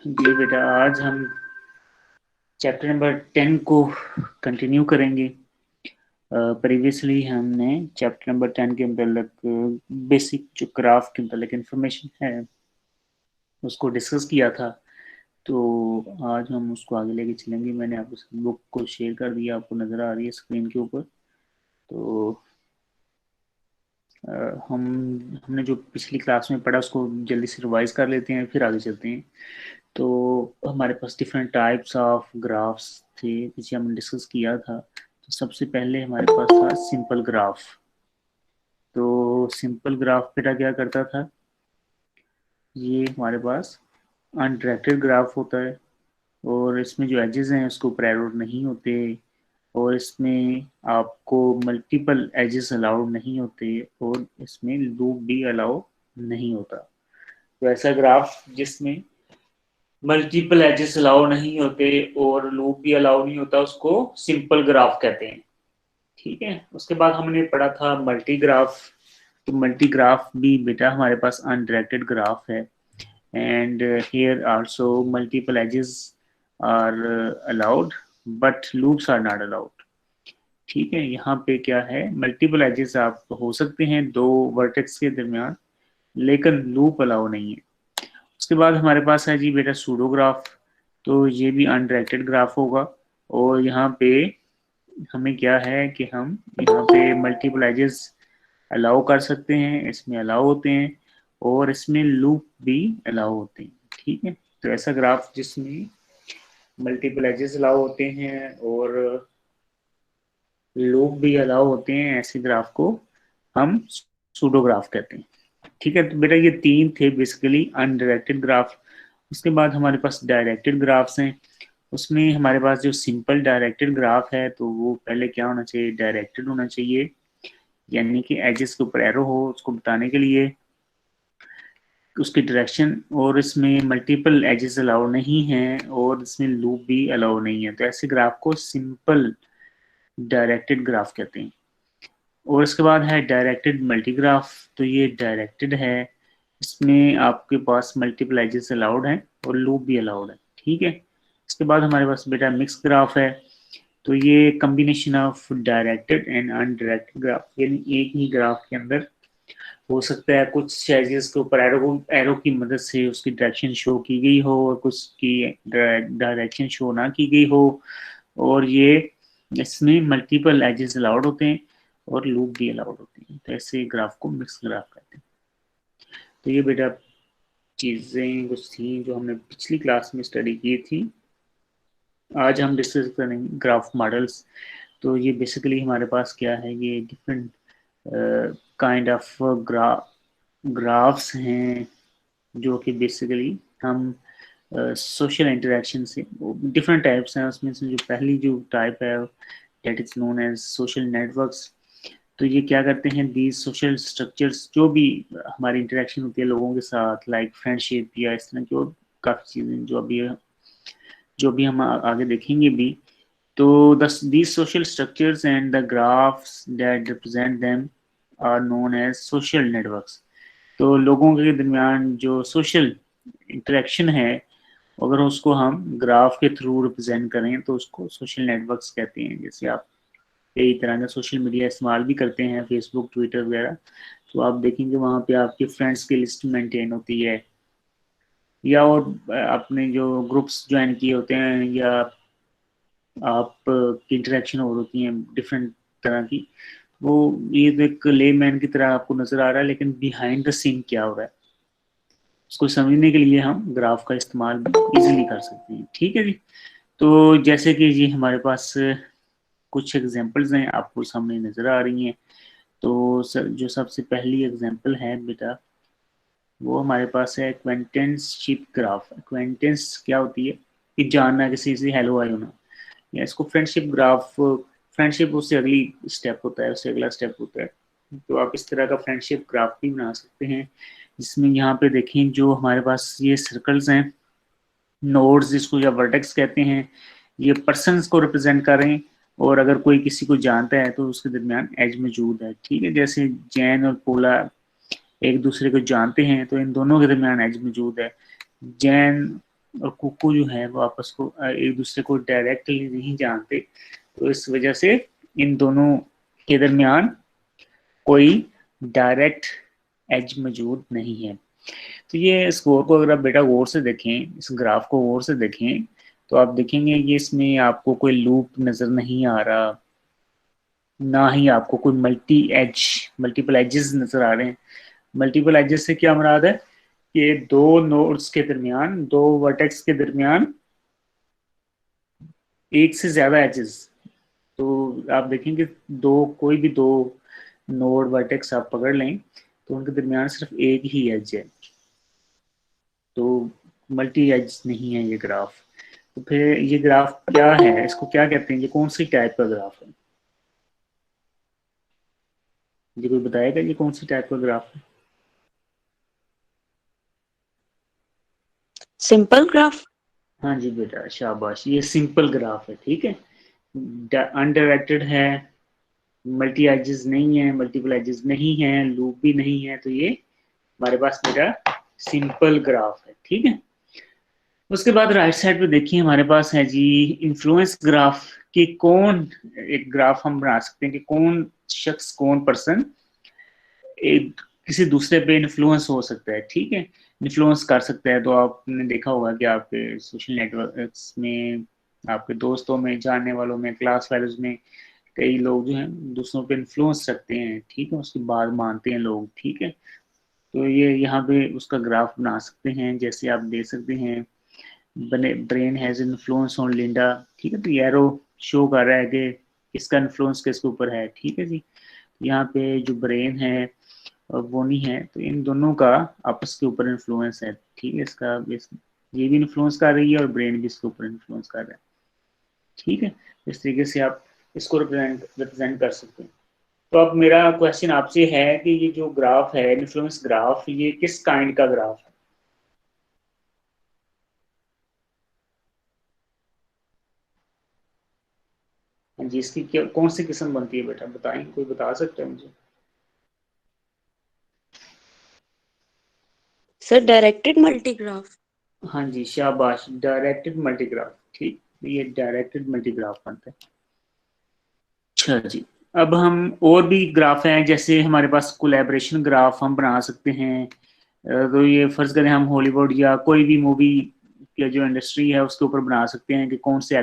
जी बेटा, आज हम चैप्टर नंबर 10 को कंटिन्यू करेंगे। प्रीवियसली हमने चैप्टर नंबर 10 के मतलब बेसिक जो ग्राफ के मतलब इंफॉर्मेशन है उसको डिस्कस किया था। तो आज हम उसको आगे लेके चलेंगे। मैंने आपको बुक को शेयर कर दिया, आपको नज़र आ रही है स्क्रीन के ऊपर। तो अ, हम हमने जो पिछली क्लास में पढ़ा उसको जल्दी से रिवाइज कर लेते हैं, फिर आगे चलते हैं। तो हमारे पास डिफरेंट टाइप्स ऑफ ग्राफ्स थे जिसे हमने डिस्कस किया था। तो सबसे पहले हमारे पास था सिंपल ग्राफ। तो सिंपल ग्राफ बेटा क्या करता था, ये हमारे पास अनडायरेक्टेड ग्राफ होता है और इसमें जो एजेस हैं उसको ऊपर एरो नहीं होते, और इसमें आपको मल्टीपल एजेस अलाउड नहीं होते, और इसमें लूप भी अलाउ नहीं होता। तो ऐसा ग्राफ जिसमें मल्टीपल एजेस अलाउ नहीं होते और लूप भी अलाउ नहीं होता उसको सिंपल ग्राफ कहते हैं। ठीक है, उसके बाद हमने पढ़ा था मल्टी ग्राफ। तो मल्टी ग्राफ भी बेटा हमारे पास अनडायरेक्टेड ग्राफ है, and here also multiple edges are allowed but loops are not allowed. ठीक है, यहाँ पे क्या है, मल्टीपल एजेस आप हो सकते हैं दो वर्टेक्स के दरमियान, लेकिन लूप अलाउ नहीं है। उसके बाद हमारे पास है जी बेटा सूडोग्राफ। तो ये भी अनडायरेक्टेड ग्राफ होगा, और यहाँ पे हमें क्या है कि हम यहाँ पे मल्टीपल एजेस अलाउ कर सकते हैं, इसमें अलाउ होते हैं, और इसमें लूप भी अलाउ होते हैं। ठीक है, तो ऐसा ग्राफ जिसमें मल्टीपल एजेस अलाउ होते हैं और लूप भी अलाउ होते हैं, ऐसे ग्राफ को हम सूडोग्राफ कहते हैं। ठीक है, तो बेटा ये तीन थे बेसिकली अनडायरेक्टेड ग्राफ। उसके बाद हमारे पास डायरेक्टेड ग्राफ्स हैं। उसमें हमारे पास जो सिंपल डायरेक्टेड ग्राफ है तो वो पहले क्या होना चाहिए, डायरेक्टेड होना चाहिए, यानी कि एजेस के ऊपर एरो हो उसको बताने के लिए उसकी डायरेक्शन, और इसमें मल्टीपल एजेस अलाउ नहीं है और इसमें लूप भी अलाउ नहीं है। तो ऐसे ग्राफ को सिंपल डायरेक्टेड ग्राफ कहते हैं। और इसके बाद है डायरेक्टेड मल्टीग्राफ। तो ये डायरेक्टेड है, इसमें आपके पास मल्टीपल एजेस अलाउड हैं और लूप भी अलाउड है। ठीक है, इसके बाद हमारे पास बेटा मिक्स ग्राफ है। तो ये combination of directed and undirected graph, यानी एक ही ग्राफ के अंदर हो सकता है कुछ एजेस के ऊपर एरो की मदद से उसकी डायरेक्शन शो की गई हो और कुछ की डायरेक्शन शो ना की गई हो, और ये इसमें मल्टीपल एजेस अलाउड होते हैं और लूप भी अलाउड होते हैं। तो ऐसे ग्राफ को मिक्स ग्राफ कहते हैं। तो ये बेटा चीज़ें कुछ थी जो हमने पिछली क्लास में स्टडी की थी। आज हम डिस्कस करेंगे ग्राफ मॉडल्स। तो ये बेसिकली हमारे पास क्या है, ये डिफरेंट काइंड ऑफ ग्राफ्स हैं जो कि बेसिकली हम सोशल इंटरेक्शन से डिफरेंट टाइप्स हैं। उसमें से जो पहली जो टाइप है that is known as social networks. तो ये क्या करते हैं, दी सोशल स्ट्रक्चर्स, जो भी हमारी इंटरेक्शन होती है लोगों के साथ, लाइक फ्रेंडशिप या इस तरह की और काफ़ी चीज़ें जो भी हम आगे देखेंगे भी। तो these social structures and the graphs that represent them are known as social networks। तो लोगों के दरमियान जो सोशल इंटरेक्शन है, अगर उसको हम ग्राफ के थ्रू रिप्रेजेंट करें तो उसको सोशल नेटवर्क्स कहते हैं। जैसे आप कई तरह का सोशल मीडिया इस्तेमाल भी करते हैं, फेसबुक ट्विटर वगैरह, तो आप देखेंगे वहाँ पे आपके फ्रेंड्स की लिस्ट मेंटेन होती है, या और आपने जो ग्रुप्स ज्वाइन किए होते हैं, या आप की इंटरेक्शन और होती हैं डिफरेंट तरह की। वो ये तो एक लेमैन की तरह आपको नजर आ रहा है, लेकिन बिहाइंड द सीन क्या हो रहा है उसको समझने के लिए हम ग्राफ का इस्तेमाल इजीली कर सकते हैं। ठीक है जी। तो जैसे कि जी हमारे पास कुछ एग्जांपल्स हैं आपको सामने नजर आ रही हैं। तो जो सबसे पहली एग्जांपल है बेटा वो हमारे पास है एक्वेंटेंसशिप ग्राफ। एक्वेंटेंस क्या होती है, कि जानना, किसी से हेलो हाय होना, या इसको फ्रेंडशिप ग्राफ, फ्रेंडशिप उससे अगली स्टेप होता है, उससे अगला स्टेप होता है। तो आप इस तरह का फ्रेंडशिप ग्राफ भी बना सकते हैं, जिसमें यहाँ पे देखें जो हमारे पास ये सर्कल्स हैं, नोड्स जिसको या वर्टेक्स कहते हैं, ये पर्सन्स को रिप्रेजेंट कर रहे हैं, और अगर कोई किसी को जानता है तो उसके दरमियान एज मौजूद है। ठीक है, जैसे जैन और पोला एक दूसरे को जानते हैं तो इन दोनों के दरमियान एज मौजूद है। जैन और कुकू जो है वो आपस को एक दूसरे को डायरेक्टली नहीं जानते, तो इस वजह से इन दोनों के दरमियान कोई डायरेक्ट एज मौजूद नहीं है। तो ये स्कोर को अगर आप बेटा गौर से देखें, इस ग्राफ को गौर से देखें, तो आप देखेंगे कि इसमें आपको कोई लूप नजर नहीं आ रहा, ना ही आपको कोई मल्टीपल एजेस नजर आ रहे हैं। मल्टीपल एजेस से क्या मुराद है कि दो नोड्स के दरमियान, दो वर्टेक्स के दरमियान एक से ज्यादा एजेस। तो आप देखेंगे कोई भी दो नोड वर्टेक्स आप पकड़ लें तो उनके दरमियान सिर्फ एक ही एज है, तो मल्टी एज नहीं है ये ग्राफ। तो फिर ये ग्राफ क्या है, इसको क्या कहते हैं, ये कौन सी टाइप का ग्राफ है? ये कोई बताएगा ये कौन सी टाइप का ग्राफ है? Simple graph. हाँ जी बेटा, शाबाश, ये सिंपल ग्राफ है। ठीक है, अनडायरेक्टेड है, मल्टी एजेस नहीं है, मल्टीपल एजेस नहीं है, लूप भी नहीं है, तो ये हमारे पास मेरा सिंपल ग्राफ है। ठीक है, उसके बाद राइट साइड पे देखिए हमारे पास है जी इन्फ्लुएंस ग्राफ। कि कौन, एक ग्राफ हम बना सकते हैं कि कौन शख्स, कौन पर्सन एक किसी दूसरे पे इन्फ्लुएंस हो सकता है। ठीक है, इन्फ्लुएंस कर सकता है। तो आपने देखा होगा कि आपके सोशल नेटवर्क्स में, आपके दोस्तों में, जानने वालों में, क्लास फेलोज में कई लोग जो हैं दूसरों पे इन्फ्लुएंस रखते हैं। ठीक है, उसकी बात मानते हैं लोग। ठीक है, तो ये यहाँ पे उसका ग्राफ बना सकते हैं। जैसे आप देख सकते हैं, बने brain has influence on Linda. ठीक है, तो ये एरो शो कर रहा है कि किसका इन्फ्लुएंस किसके ऊपर है। ठीक है जी, यहाँ पे जो ब्रेन है वो नहीं है, तो इन दोनों का आपस के ऊपर इन्फ्लुएंस है। ठीक है, ये भी इन्फ्लुएंस कर रही है और ब्रेन भी इसके ऊपर इन्फ्लुएंस कर रहा है। ठीक है, इस तरीके से आप इसको रिप्रेजेंट कर सकते हैं। तो अब मेरा क्वेश्चन आपसे है कि ये जो ग्राफ है, इन्फ्लुएंस ग्राफ, ये किस काइंड का ग्राफ है? हाँ जी, इसकी क्या कौन सी किस्म बनती है बेटा, बताएं, कोई बता सकता है मुझे? Sir directed मल्टीग्राफ। हाँ जी, शाबाश, डायरेक्टेड मल्टीग्राफ। ठीक, ये डायरेक्टेड मल्टीग्राफ बनता है। अच्छा जी, अब हम और भी ग्राफ हैं, जैसे हमारे पास कोलैबोरेशन ग्राफ हम बना सकते हैं। तो ये फर्ज करें हम हॉलीवुड या कोई भी मूवी की जो इंडस्ट्री है उसके ऊपर बना सकते हैं कि कौन से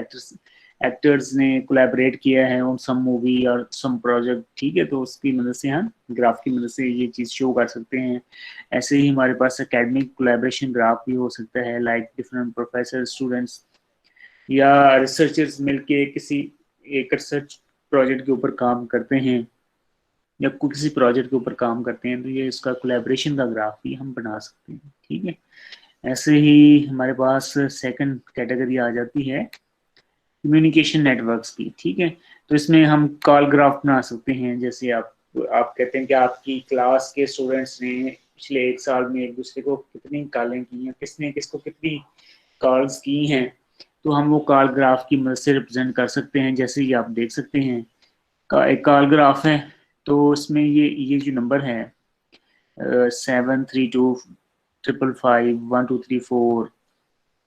एक्टर्स ने कोलैबोरेट किया है ऑन सम मूवी और सम प्रोजेक्ट। ठीक है, तो उसकी मदद से हम ग्राफ की मदद से ये चीज़ शो कर सकते हैं। ऐसे ही हमारे पास एकेडमिक कोलैबोरेशन ग्राफ भी हो सकता है, लाइक डिफरेंट प्रोफेसर, स्टूडेंट्स या रिसर्चर्स मिलके किसी एक रिसर्च प्रोजेक्ट के ऊपर काम करते हैं या किसी प्रोजेक्ट के ऊपर काम करते हैं, तो ये इसका कोलैबोरेशन का ग्राफ भी हम बना सकते हैं। ठीक है, ऐसे ही हमारे पास सेकंड कैटेगरी आ जाती है कम्युनिकेशन नेटवर्क्स की। ठीक है, तो इसमें हम कॉल ग्राफ बना सकते हैं। जैसे आप कहते हैं कि आपकी क्लास के स्टूडेंट्स ने पिछले एक साल में एक दूसरे को कितनी कॉलें की हैं, किसने किसको कितनी कॉल्स की हैं, तो हम वो कॉल ग्राफ की मदद से रिप्रेजेंट कर सकते हैं। जैसे ये आप देख सकते हैं एक कॉल ग्राफ है, तो इसमें ये जो नंबर है 732 555 1 2 3 4,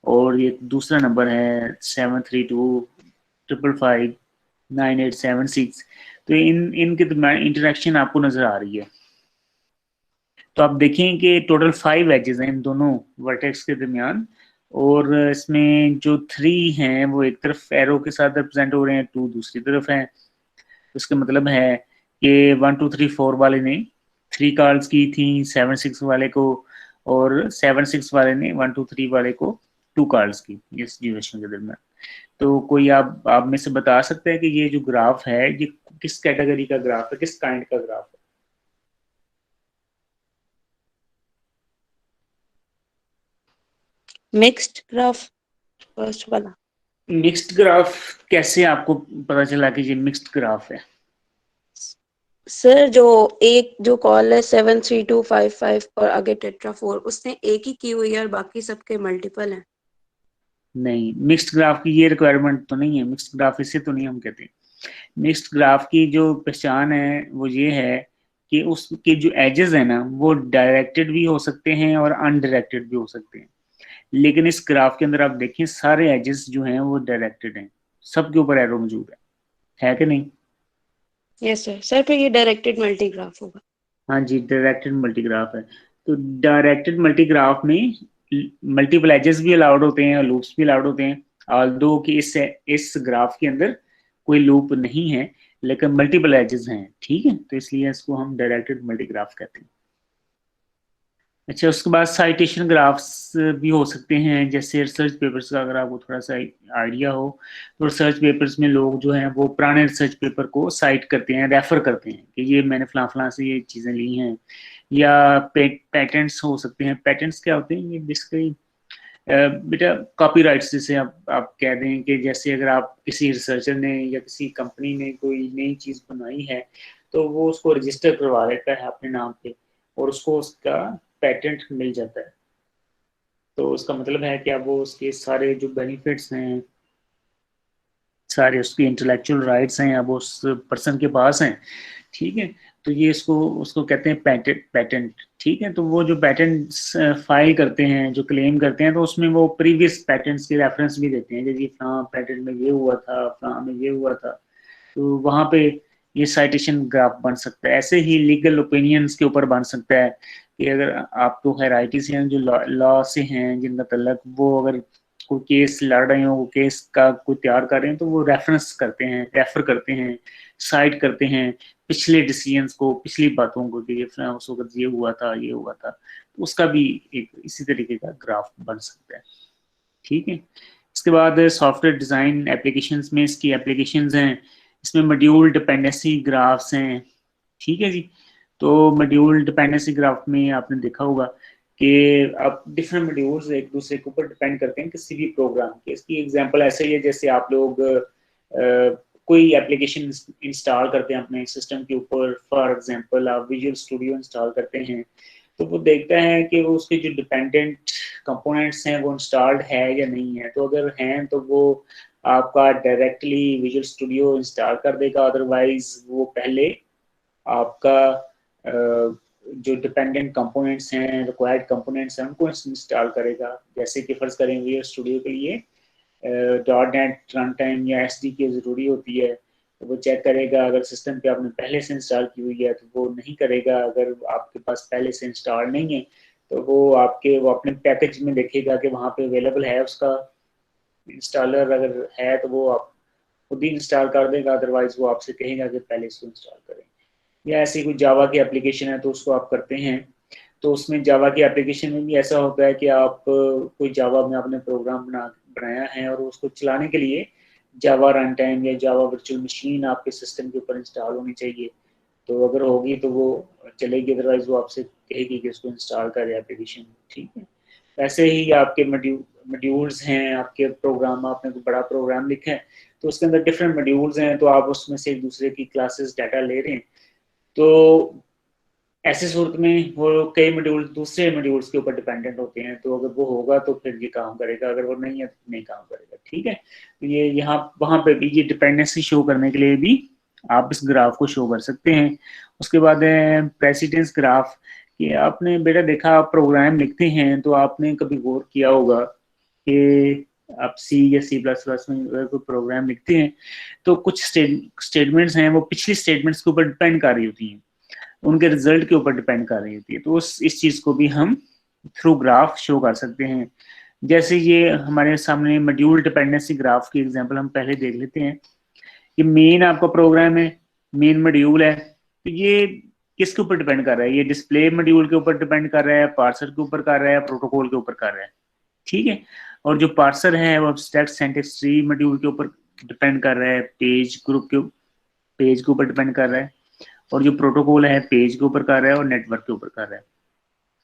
और ये दूसरा नंबर है 732 555 9876। तो इनके दरमियान इंटरेक्शन आपको नजर आ रही है। तो आप देखें कि टोटल 5 एजेस हैं इन दोनों वर्टेक्स के दरमियान, और इसमें जो 3 हैं वो एक तरफ एरो के साथ रिप्रेजेंट हो रहे हैं, 2 दूसरी तरफ हैं। उसका मतलब है कि 1 2 3 4 वाले ने 3 कॉल्स की थी 7 6 वाले को, और 7 6 वाले ने 1 2 3 वाले को 2 कॉल्स की इस ड्यूरेशन के दरमियान। तो कोई आप में से बता सकते हैं कि ये जो ग्राफ है ये किस कैटेगरी का ग्राफ है, किस काइंड का ग्राफ मिक्स्ड ग्राफ, फर्स्ट वाला। है? मिक्स्ड ग्राफ कैसे आपको पता चला कि ये मिक्स्ड ग्राफ है? सर जो एक जो कॉल है 73255 और आगे टेट्रा 4, उसने एक ही की हुई है और बाकी सबके मल्टीपल हैं। नहीं, मिक्स्ड ग्राफ की ये रिक्वायरमेंट तो नहीं है, मिक्स्ड ग्राफ इसे तो नहीं हम कहते। मिक्स्ड ग्राफ की जो पहचान है वो ये है कि उसके जो एजेस है ना वो डायरेक्टेड भी हो सकते हैं और अनडायरेक्टेड भी हो सकते हैं। लेकिन इस ग्राफ के अंदर आप देखें सारे एजेस जो हैं वो डायरेक्टेड हैं, सबके ऊपर एरो मौजूद है कि नहीं? Yes sir. सर फिर ये डायरेक्टेड मल्टीग्राफ होगा। हाँ जी, डायरेक्टेड मल्टीग्राफ है। तो डायरेक्टेड मल्टीग्राफ में मल्टीपल एजेस भी अलाउड होते हैं और लूप्स भी अलाउड होते हैं, ऑल्दो कि इस ग्राफ के अंदर कोई लूप नहीं है लेकिन मल्टीपल एजेस हैं, ठीक है, तो इसलिए इसको हम डायरेक्टेड मल्टीग्राफ कहते हैं। अच्छा, उसके बाद साइटेशन ग्राफ्स भी हो सकते हैं, जैसे रिसर्च पेपर्स का अगर आपको थोड़ा सा आइडिया हो तो रिसर्च पेपर्स में लोग जो हैं वो पुराने रिसर्च पेपर को साइट करते हैं, रेफर करते हैं कि ये मैंने फलां फलां से ये चीज़ें ली हैं। या पेटेंट्स हो सकते हैं। पेटेंट्स क्या होते हैं? ये बेसिकली बेटा कॉपीराइट्स, जैसे आप कह दें कि जैसे अगर आप किसी रिसर्चर ने या किसी कंपनी ने कोई नई चीज़ बनाई है तो वो उसको रजिस्टर करवा लेता है अपने नाम पे और उसको उसका पेटेंट मिल जाता है। तो उसका मतलब है कि अब वो उसके सारे जो बेनिफिट्स हैं, सारे उसके इंटेलेक्चुअल राइट्स हैं अब उस पर्सन के पास हैं, ठीक है। तो ये इसको उसको कहते हैं पेटेंट, ठीक है। तो वो जो पेटेंट फाइल करते हैं, जो क्लेम करते हैं, तो उसमें वो प्रीवियस पेटेंट्स के रेफरेंस भी देते हैं कि जी हाँ पेटेंट में ये हुआ था, हाँ में ये हुआ था। तो वहाँ पे ये साइटेशन ग्राफ बन सकता है। ऐसे ही लीगल ओपिनियंस के ऊपर बन सकता है कि अगर आप तो हैराइटी से हैं जो लॉ से हैं जिनका तल्लक, वो अगर कोई केस लड़ रहे हो, केस का कोई तैयार कर रहे हैं, तो वो रेफरेंस करते हैं, रेफर करते हैं, साइट करते हैं पिछले डिसीजंस को, पिछली बातों को कि ये उस वक्त ये हुआ था, ये हुआ था। तो उसका भी एक इसी तरीके का ग्राफ बन सकता है, ठीक है। इसके बाद सॉफ्टवेयर डिज़ाइन एप्लीकेशंस में इसकी एप्लीकेशंस हैं, इसमें मॉड्यूल डिपेंडेंसी ग्राफ्स हैं, ठीक है जी। तो मॉड्यूल डिपेंडेंसी ग्राफ में आपने देखा होगा कि अब डिफरेंट मॉड्यूल्स एक दूसरे के ऊपर डिपेंड करते हैं किसी भी प्रोग्राम के। इसकी एग्जांपल ऐसे ही है जैसे आप लोग कोई एप्लीकेशन इंस्टॉल करते हैं अपने सिस्टम के ऊपर, फॉर एग्जांपल आप विजुअल स्टूडियो इंस्टॉल करते हैं, तो वो देखता है कि वो उसके जो डिपेंडेंट कंपोनेंट्स हैं वो इंस्टॉल्ड है या नहीं है। तो अगर हैं तो वो आपका डायरेक्टली विजुअल स्टूडियो इंस्टॉल कर देगा, अदरवाइज वो पहले आपका जो डिपेंडेंट कंपोनेंट्स हैं, रिक्वायर्ड कंपोनेंट्स हैं, उनको इंस्टॉल करेगा। जैसे कि फर्ज करें विजुअल स्टूडियो के लिए डॉट नेट रन टाइम या एस डी की ज़रूरी होती है, तो वो चेक करेगा अगर सिस्टम पे आपने पहले से इंस्टॉल की हुई है तो वो नहीं करेगा। अगर आपके पास पहले से इंस्टॉल नहीं है तो वो अपने पैकेज में देखेगा कि वहाँ पे अवेलेबल है उसका इंस्टॉलर, अगर है तो वो आप खुद ही इंस्टॉल कर देगा, अदरवाइज वो आपसे कहेगा कि पहले इसको इंस्टॉल करें। या ऐसी कोई जावा की एप्लीकेशन है तो उसको आप करते हैं, तो उसमें जावा की एप्लीकेशन में भी ऐसा होता है कि आप कोई जावा में आपने प्रोग्राम बनाया है और उसको चलाने के लिए जावा रन टाइम या जावा वर्चुअल मशीन आपके सिस्टम के ऊपर इंस्टॉल होनी चाहिए। तो अगर होगी तो वो चलेगी, अदरवाइज वो आपसे कहेगी कि उसको इंस्टॉल करें एप्लीकेशन, ठीक है। ऐसे ही आपके मॉड्यूल्स हैं, आपके प्रोग्राम, आपने कोई बड़ा प्रोग्राम लिखा है तो उसके अंदर डिफरेंट मॉड्यूल्स हैं, तो आप उसमें से एक दूसरे की क्लासेस डाटा ले रहे हैं, तो ऐसी सूरत में वो कई मॉड्यूल दूसरे मॉड्यूल्स के ऊपर डिपेंडेंट होते हैं। तो अगर वो होगा तो फिर ये काम करेगा, अगर वो नहीं है तो नहीं काम करेगा, ठीक है। तो ये यहाँ वहाँ पे भी ये डिपेंडेंसी शो करने के लिए भी आप इस ग्राफ को शो कर सकते हैं। उसके बाद प्रेसिडेंस ग्राफ, कि आपने बेटा देखा आप प्रोग्राम लिखते हैं तो आपने कभी गौर किया होगा कि आप सी या सी प्लस प्लस में अगर कोई प्रोग्राम लिखते हैं तो कुछ स्टेटमेंट्स हैं वो पिछली स्टेटमेंट्स के ऊपर डिपेंड कर रही होती हैं, उनके रिजल्ट के ऊपर डिपेंड कर रही होती है। तो इस चीज़ को भी हम थ्रू ग्राफ शो कर सकते हैं। जैसे ये हमारे सामने मॉड्यूल डिपेंडेंसी ग्राफ की एग्जांपल हम पहले देख लेते हैं। ये मेन आपका प्रोग्राम है, मेन मॉड्यूल है, तो ये किसके ऊपर डिपेंड कर रहा है? ये डिस्प्ले मॉड्यूल के ऊपर डिपेंड कर रहा है, पार्सर के ऊपर कर रहा है, प्रोटोकॉल के ऊपर कर रहा है, ठीक है। और जो पार्सर है वो एब्स्ट्रैक्ट सिंटैक्स ट्री मॉड्यूल के ऊपर डिपेंड कर रहा है, पेज के ऊपर डिपेंड कर रहा है, और जो प्रोटोकॉल है पेज के ऊपर कर रहा है और नेटवर्क के ऊपर कर रहा है।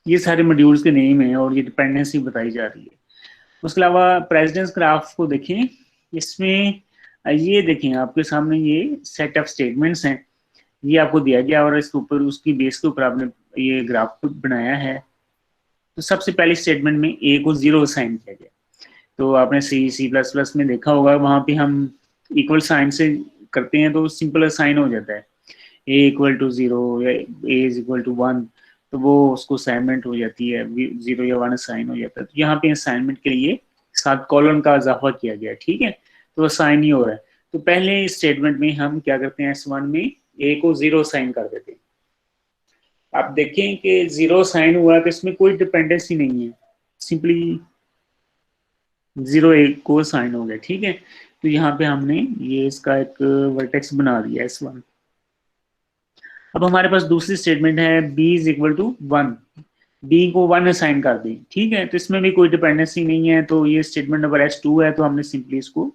ये सारे मॉड्यूल्स के नेम हैं और ये डिपेंडेंसी बताई जा रही है। उसके अलावा प्रेसिडेंस ग्राफ को देखें, इसमें ये देखें आपके सामने ये सेट ऑफ स्टेटमेंट्स हैं, ये आपको दिया गया और इसके ऊपर उसकी बेस के ऊपर आपने ये ग्राफ बनाया है। तो सबसे पहली स्टेटमेंट में ए को 0 असाइन किया गया। तो आपने सी प्लस प्लस में देखा होगा, वहाँ पे हम इक्वल साइन से करते हैं तो सिंपल असाइन हो जाता है, ए इक्वल टू 0 या ए इज इक्वल टू 1। तो वो उसको असाइनमेंट हो जाती है, 0 या 1 असाइन हो जाता है। तो यहाँ पे असाइनमेंट के लिए 7 कॉलम का इजाफा किया गया, ठीक है, तो असाइन ही हो रहा है। तो पहले स्टेटमेंट में हम क्या करते हैं, S1 में A को 0 असाइन कर देते हैं। आप देखें कि 0 असाइन हुआ तो इसमें कोई डिपेंडेंसी नहीं है, सिंपली 0 A को असाइन हो गया, ठीक है। तो यहाँ पे हमने ये इसका एक वर्टेक्स बना दिया S1। अब हमारे पास दूसरी स्टेटमेंट है b is equal to 1, B को 1 असाइन कर दी, ठीक है, तो इसमें भी कोई डिपेंडेंसी नहीं है, तो ये स्टेटमेंट नंबर S2 है, तो हमने सिंपली इसको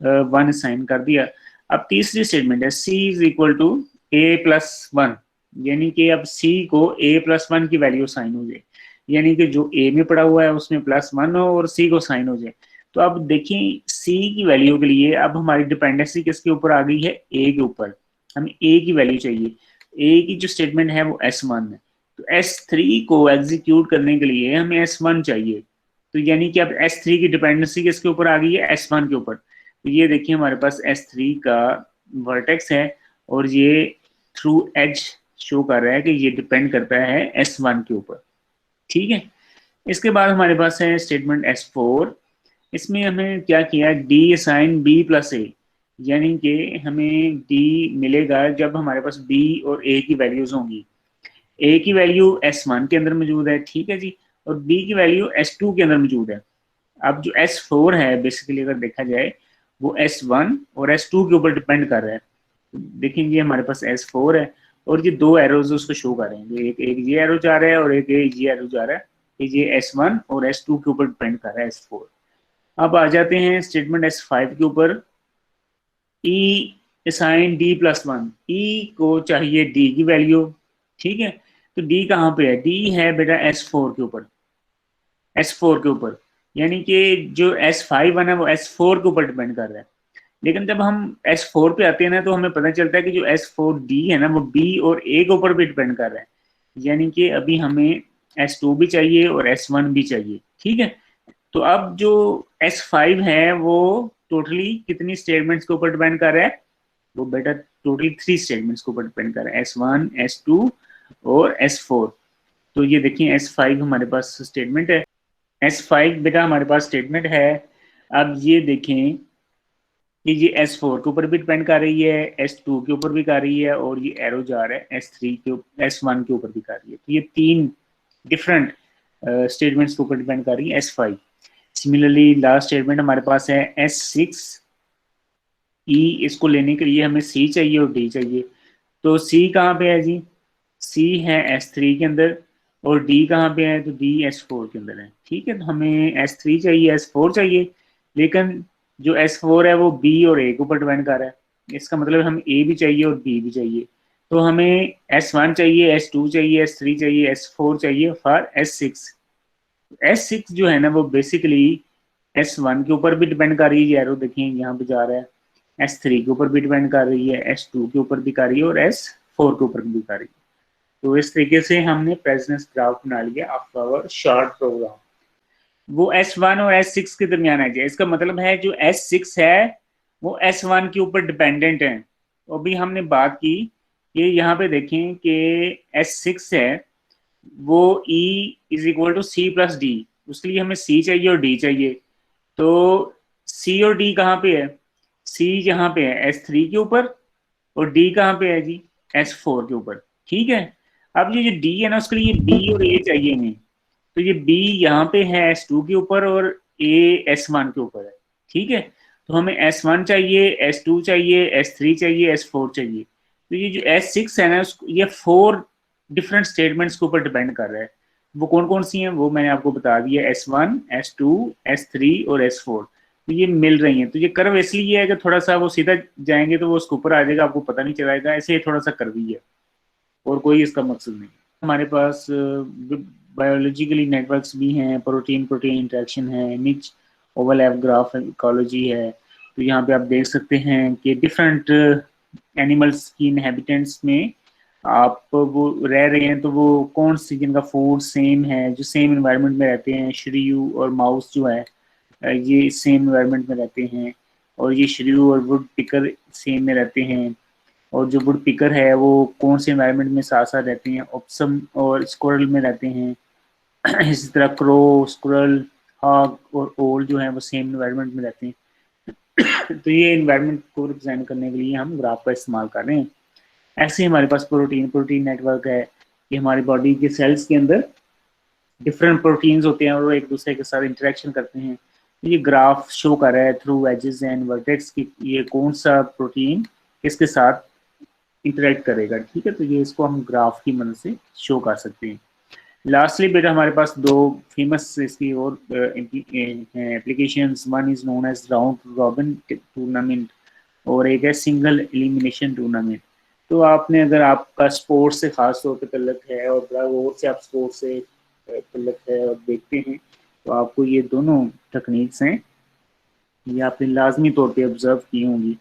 1 असाइन कर दिया। अब तीसरी स्टेटमेंट है c is equal to a plus 1, यानी कि अब c को a प्लस 1 की वैल्यू साइन हो जाए, यानी कि जो a में पड़ा हुआ है उसमें प्लस 1 हो और c को साइन हो जाए। तो अब देखिए c की वैल्यू के लिए अब हमारी डिपेंडेंसी किसके ऊपर आ गई है, a के ऊपर। हमें a की वैल्यू चाहिए, a की जो स्टेटमेंट है वो S1 है, तो S3 को एग्जीक्यूट करने के लिए हमें S1 चाहिए। तो यानी कि अब S3 की डिपेंडेंसी किसके ऊपर आ गई है, S1 के ऊपर। तो ये देखिए हमारे पास S3 का वर्टेक्स है और ये थ्रू एज शो कर रहा है कि ये डिपेंड करता है S1 के ऊपर, ठीक है। इसके बाद हमारे पास है स्टेटमेंट S4। इसमें हमें क्या किया, डी असाइन बी प्लस ए, यानी कि हमें डी मिलेगा जब हमारे पास बी और ए की वैल्यूज होंगी। ए की वैल्यू S1 के अंदर मौजूद है, ठीक है जी, और बी की वैल्यू S2 के अंदर मौजूद है। अब जो S4 है बेसिकली अगर देखा जाए वो S1 और S2 के ऊपर डिपेंड कर रहा है। देखेंगे हमारे पास S4 है और ये दो एरोज उसको शो कर रहे हैं, एक ये एरो जा रहा है और एक ये एरो जा रहा है, ये S1 और S2 के ऊपर डिपेंड कर रहा है S4। अब आ जाते हैं स्टेटमेंट S5 के ऊपर। ई असाइन डी प्लस 1, ई को चाहिए डी की वैल्यू, ठीक है, तो डी कहाँ पे है, डी है बेटा S4 के ऊपर, S4 के ऊपर, यानी कि जो S5 है ना वो S4 के ऊपर डिपेंड कर रहा है। लेकिन जब हम S4 पे आते हैं ना तो हमें पता चलता है कि जो S4D है ना वो B और A के ऊपर भी डिपेंड कर रहा है, यानी कि अभी हमें S2 भी चाहिए और S1 भी चाहिए, ठीक है। तो अब जो S5 है वो टोटली कितनी स्टेटमेंट्स के ऊपर डिपेंड कर रहा है, वो बेटा टोटली 3 स्टेटमेंट्स के ऊपर डिपेंड कर रहा है, S1, S2 और S4। तो ये देखिए S5 हमारे पास स्टेटमेंट है, S5 बेटा हमारे पास स्टेटमेंट है। अब ये देखें कि ये S4 के ऊपर भी डिपेंड कर रही है, S2 के ऊपर भी कर रही है और ये एरो जा रहा है S3 के S1 के ऊपर भी कर रही है। तो ये 3 डिफरेंट स्टेटमेंट्स के ऊपर डिपेंड कर रही है S5। सिमिलरली लास्ट स्टेटमेंट हमारे पास है S6। E इसको लेने के लिए हमें C चाहिए और D चाहिए। तो C कहाँ पे है जी, C है S3 के अंदर और D कहाँ पे है, तो D S4 के अंदर है, ठीक है। तो हमें S3 चाहिए, S4 चाहिए, लेकिन जो S4 है वो B और A के ऊपर डिपेंड कर रहा है। इसका मतलब हमें A भी चाहिए और B भी चाहिए। तो हमें S1 चाहिए, S2 चाहिए, S3 चाहिए, S4 चाहिए फॉर S6। S6 जो है ना वो बेसिकली S1 के ऊपर भी डिपेंड कर रही है, एरो देखिए यहाँ पे जा रहा है, S3 के ऊपर भी डिपेंड कर रही है, S2 के ऊपर भी कर रही है और S4 के ऊपर भी कर रही है। तो इस तरीके से हमने प्रेसिडेंस ग्राफ बना लिया ऑफ आवर शॉर्ट प्रोग्राम। वो S1 और S6 के दरमियान है, इसका मतलब है जो S6 है वो S1 के ऊपर डिपेंडेंट है। तो अभी हमने बात की कि यहाँ पे देखें कि S6 है वो E is equal to C plus D, उसके लिए हमें C चाहिए और D चाहिए। तो C और D कहाँ पे है, C यहाँ पे है S3 के ऊपर और D कहाँ पे है जी, S4 के ऊपर, ठीक है। अब ये जो D है ना उसके लिए B और A चाहिए हमें, तो ये B यहाँ पे है S2 के ऊपर और A S1 के ऊपर है, ठीक है। तो हमें S1 चाहिए, S2 चाहिए, S3 चाहिए, S4 चाहिए। तो ये जो S6 है ना ये 4 डिफरेंट स्टेटमेंट्स के ऊपर डिपेंड कर रहा है। वो कौन कौन सी हैं वो मैंने आपको बता दिया, S1, S2, S3 और S4। तो ये मिल रही हैं। तो ये कर्व इसलिए है कि थोड़ा सा वो सीधा जाएंगे तो वो उसके ऊपर आ जाएगा, आपको पता नहीं चलाएगा, ऐसे थोड़ा सा कर्वी है और कोई इसका मकसद नहीं। हमारे पास बायोलॉजिकली नेटवर्क्स भी हैं, प्रोटीन प्रोटीन इंटरेक्शन है, निच ओवरलैप ग्राफ इकोलॉजी है। तो यहाँ पे आप देख सकते हैं कि डिफरेंट एनिमल्स की इनहेबिटेंट्स में आप वो रह रहे हैं, तो वो कौन सी जिनका फूड सेम है, जो सेम इन्वायरमेंट में रहते हैं, श्रीयू और माउस जो है ये सेम इन्वायरमेंट में रहते हैं, और ये श्रीयू और वुड पिकर सेम में रहते हैं। और जो वुड पिकर है वो कौन से एनवायरनमेंट में साथ साथ रहते हैं, ऑप्सम और स्क्वायरल में रहते हैं। इसी तरह क्रो, स्क्वायरल, हॉग और ओल जो है वो सेम एनवायरनमेंट में रहते हैं। तो ये एनवायरनमेंट को रिप्रेजेंट करने के लिए हम ग्राफ का इस्तेमाल कर रहे हैं। ऐसे ही हमारे पास प्रोटीन प्रोटीन नेटवर्क है कि हमारी बॉडी के सेल्स के अंदर डिफरेंट प्रोटीन्स होते हैं और वो एक दूसरे के साथ इंटरेक्शन करते हैं। तो ये ग्राफ शो कर रहा है थ्रू एजेस एंड वर्टेक्स कि ये कौन सा प्रोटीन किसके साथ इंटरेक्ट करेगा। ठीक है, तो ये इसको हम ग्राफ की मदद से शो कर सकते हैं। लास्टली बेटा हमारे पास दो फेमस इसकी और applications, one is known as round robin tournament और एक है सिंगल एलिमिनेशन टूर्नामेंट। तो आपने अगर आपका स्पोर्ट्स से खास तौर पर तल्लक है और बड़ा गौर से आप स्पोर्ट्स से तल्लक है और देखते हैं तो आपको ये दोनों तकनीक्स हैं ये आपने लाजमी तौर पे ऑब्जर्व की होंगी।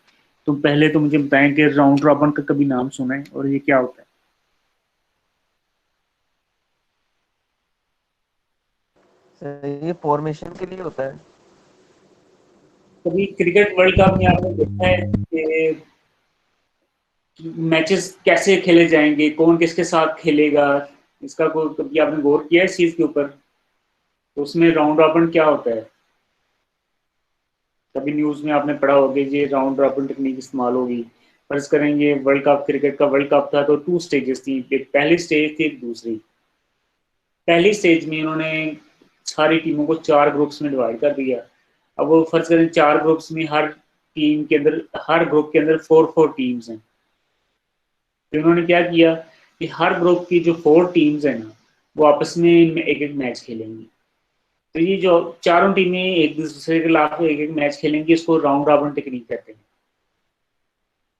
तो पहले तो मुझे बताएं कि राउंड रॉबिन का कभी नाम सुना है और ये क्या होता है? सर ये फॉर्मेशन के लिए होता है। कभी क्रिकेट वर्ल्ड कप में आपने देखा है कि मैचेस कैसे खेले जाएंगे, कौन किसके साथ खेलेगा, इसका कोई कभी आपने गौर किया है इस चीज के ऊपर? तो उसमें राउंड रॉबिन क्या होता है? कभी न्यूज में आपने पढ़ा होगा ये राउंड रॉबिन टेक्निक इस्तेमाल होगी। फर्ज करेंगे वर्ल्ड कप, क्रिकेट का वर्ल्ड कप था तो 2 स्टेजेस थी, एक पहली स्टेज थी एक दूसरी। पहली स्टेज में उन्होंने सारी टीमों को 4 ग्रुप्स में डिवाइड कर दिया। अब वो फर्ज करें 4 ग्रुप्स में हर टीम के अंदर, हर ग्रुप के अंदर 4 टीम्स हैं। तो उन्होंने क्या किया कि हर ग्रुप की जो 4 टीम्स हैं ना वो आपस में एक एक मैच खेलेंगी। तो ये जो चारों टीमें एक दूसरे के खिलाफ एक एक मैच खेलेंगी, इसको राउंड रॉबिन टेक्निक कहते हैं।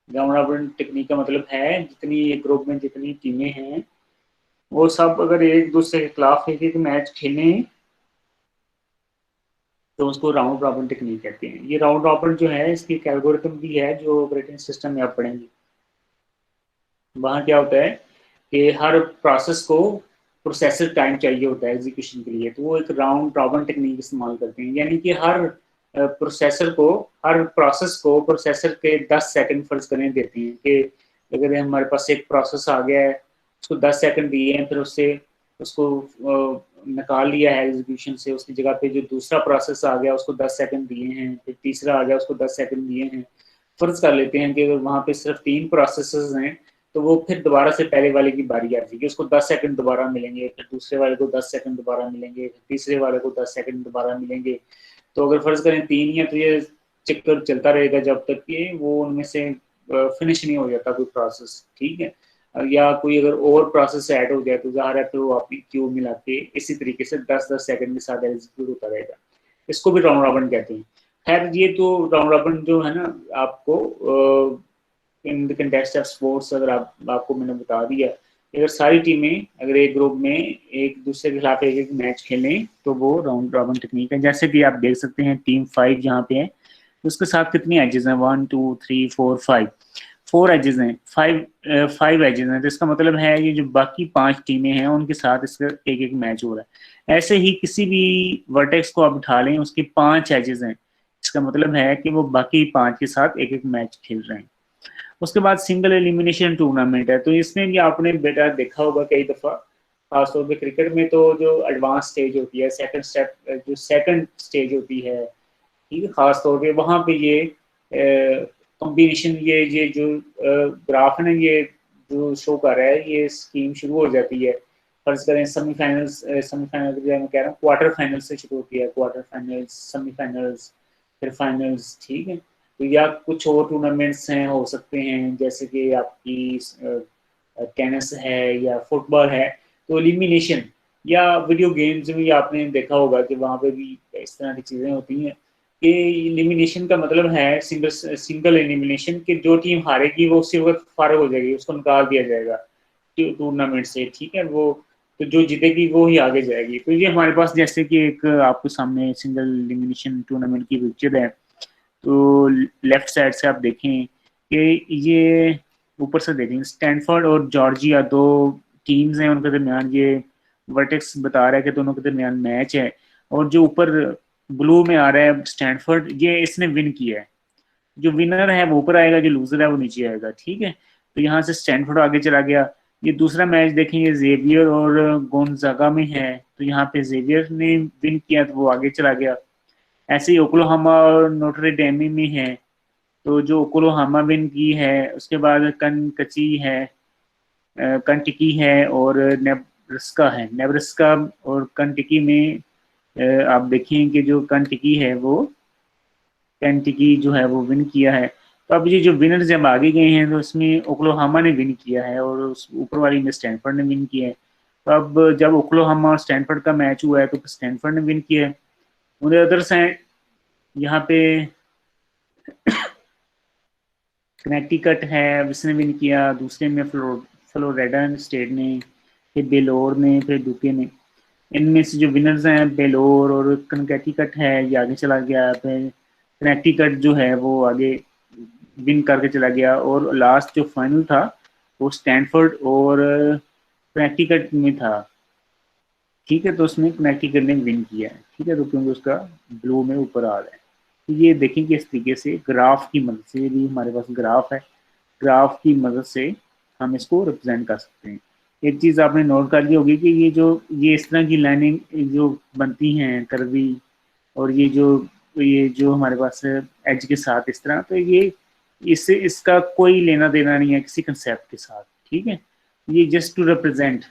राउंड रॉबिन टेक्निक का मतलब है जितनी एक ग्रुप में जितनी टीमें हैं वो सब अगर एक दूसरे के खिलाफ एक एक मैच खेलें तो उसको राउंड रॉबिन टेक्निक कहते हैं। ये राउंड रॉबिन जो है इसकी एक एल्गोरिथम भी है जो ऑपरेटिंग सिस्टम में आप पढ़ेंगे। वहाँ क्या होता है कि हर प्रोसेस को प्रोसेसर टाइम चाहिए होता है एग्जीक्यूशन के लिए, तो वो एक राउंड रॉबिन टेक्निक इस्तेमाल करते हैं। यानी कि हर प्रोसेसर को, हर प्रोसेस को प्रोसेसर के 10 सेकंड फर्ज करें देते हैं कि अगर हमारे पास एक प्रोसेस आ गया है उसको 10 सेकंड दिए हैं, फिर उससे उसको निकाल लिया है एग्जीक्यूशन से, उसकी जगह पे जो दूसरा प्रोसेस आ गया उसको 10 सेकंड दिए हैं, फिर तीसरा आ गया उसको 10 सेकंड दिए हैं। फर्ज कर लेते हैं कि अगर वहाँ पे सिर्फ 3 प्रोसेसेस हैं तो वो फिर दोबारा से पहले वाले की बारी आती है कि उसको 10 सेकंड दोबारा मिलेंगे, फिर दूसरे वाले को 10 सेकंड दोबारा मिलेंगे, फिर तीसरे वाले को 10 सेकंड दोबारा मिलेंगे। तो अगर फर्ज करें 3 ही है तो ये चक्कर चलता रहेगा जब तक कि वो उनमें से फिनिश नहीं हो जाता कोई प्रोसेस। ठीक है, या कोई अगर और प्रोसेस ऐड हो जाए तो ज़ाहिर है फिर वो आपकी क्यू मिला के इसी तरीके से 10-10 सेकंड के साथ एग्जीक्यूट होता रहेगा। इसको भी राउंड रॉबिन कहते हैं। खैर ये तो राउंड रॉबिन जो है ना आपको in the context of sports अगर आपको मैंने बता दिया, अगर सारी टीमें अगर एक ग्रुप में एक दूसरे के खिलाफ एक एक मैच खेलें तो वो राउंड रॉबिन टेक्निक है। जैसे कि आप देख सकते हैं टीम 5 यहाँ पे है, उसके साथ कितनी एजेस हैं? 1 2 3 4 5, 4 एजेस हैं, 5 एजेस हैं। तो इसका मतलब है ये जो बाकी 5 टीमें हैं उनके साथ इसका एक एक मैच हो रहा है। ऐसे ही किसी भी वर्टेक्स को आप उठा लें उसके 5 एजेस हैं, इसका मतलब है कि वो बाकी 5 के साथ एक एक मैच खेल रहे हैं। उसके बाद सिंगल एलिमिनेशन टूर्नामेंट है, तो इसमें भी आपने बेटा देखा होगा कई दफ़ा, खासतौर पे क्रिकेट में तो जो एडवांस स्टेज होती है, सेकंड स्टेप, जो सेकंड स्टेज होती है, ठीक है, खासतौर पे वहाँ पे ये कॉम्बिनेशन, ये जो ग्राफ है ना, ये जो शो कर रहा है, ये स्कीम शुरू हो जाती है। फर्ज करें सेमीफाइनल्स, सेमीफाइनल के मैं कह रहा हूँ क्वार्टर फाइनल से शुरू होती है, क्वार्टर फाइनल्स, सेमीफाइनल्स, फिर फाइनल्स। ठीक है, तो या कुछ और टूर्नामेंट्स हैं हो सकते हैं जैसे कि आपकी टेनिस है या फुटबॉल है। तो एलिमिनेशन या वीडियो गेम्स में आपने देखा होगा कि वहाँ पे भी इस तरह की चीज़ें होती हैं कि एलिमिनेशन का मतलब है सिंगल एलिमिनेशन, कि जो टीम हारेगी वो उसी वक्त फारग हो जाएगी, उसको निकाल दिया जाएगा टूर्नामेंट से। ठीक है, वो तो जो जीतेगी वो ही आगे जाएगी। तो ये हमारे पास जैसे कि एक आपके सामने सिंगल एलिमिनेशन टूर्नामेंट की पिक्चर है, तो लेफ्ट साइड से आप देखें कि ये ऊपर से देखें स्टैनफोर्ड और जॉर्जिया दो टीम्स हैं, उनके दरमियान ये वर्टेक्स बता रहा है कि दोनों के दरमियान मैच है। और जो ऊपर ब्लू में आ रहा है स्टैनफोर्ड, ये इसने विन किया है, जो विनर है वो ऊपर आएगा, जो लूजर है वो नीचे आएगा। ठीक है, तो यहाँ से स्टैनफोर्ड आगे चला गया। ये दूसरा मैच देखेंगे जेवियर और गोंजागा में है, तो यहाँ पे जेवियर ने विन किया तो वो आगे चला गया। ऐसे ही ओक्लाहोमा और नोटरे डेमी में है, तो जो ओक्लाहोमा विन की है, उसके बाद कनकची है, कंटिकी है और नेब्रास्का और कंटिकी में आप देखें कि जो कंटिकी है वो केंटकी जो है वो विन किया है। तो अब ये जो विनर जब आगे गए हैं तो उसमें ओक्लाहोमा ने विन किया है और उस ऊपर वाली में स्टैनफोर्ड ने विन किया है। तो अब जब ओक्लाहोमा और स्टैनफोर्ड का मैच हुआ है तो स्टैनफोर्ड ने विन किया है। उन अदर्स हैं यहाँ पे कनेक्टिकट है, उसने विन किया। दूसरे में फ्लोरिडा स्टेट ने, फिर बेलोर ने, फिर डुके ने। इनमें से जो विनर्स हैं बेलोर और कनेक्टिकट है, ये आगे चला गया। फिर कनेक्टिकट जो है वो आगे विन करके चला गया और लास्ट जो फाइनल था वो स्टैनफोर्ड और कनेक्टिकट में था। ठीक है, तो उसमें कनेक्टिकट ने विन किया है। ठीक है, तो क्योंकि उसका ब्लू में ऊपर आ रहा है। तो ये देखेंगे इस तरीके से ग्राफ की मदद से, भी हमारे पास ग्राफ है, ग्राफ की मदद से हम इसको रिप्रेजेंट कर सकते हैं। एक चीज़ आपने नोट कर ली होगी कि ये इस तरह की लाइनिंग जो बनती हैं कर्वी, और ये जो हमारे पास एज के साथ इस तरह, तो ये इससे इसका कोई लेना देना नहीं है किसी कंसेप्ट के साथ। ठीक है, ये जस्ट टू रिप्रेजेंट।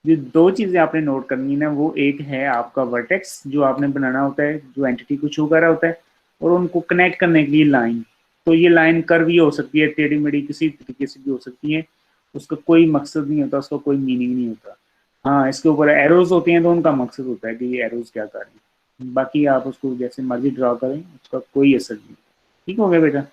जो दो चीज़ें आपने नोट करनी है ना, वो एक है आपका वर्टेक्स जो आपने बनाना होता है, जो एंटिटी को शो कर रहा होता है, और उनको कनेक्ट करने के लिए लाइन। तो ये लाइन कर्व भी हो सकती है, टेढ़ी मेढ़ी किसी तरीके से भी हो सकती है, उसका कोई मकसद नहीं होता, उसका कोई मीनिंग नहीं होता। हाँ, इसके ऊपर एरोज होते हैं तो उनका मकसद होता है कि ये एरोज क्या कर रहे हैं। बाकी आप उसको जैसे मर्जी ड्रा करें, उसका कोई असर नहीं। ठीक हो गया बेटा?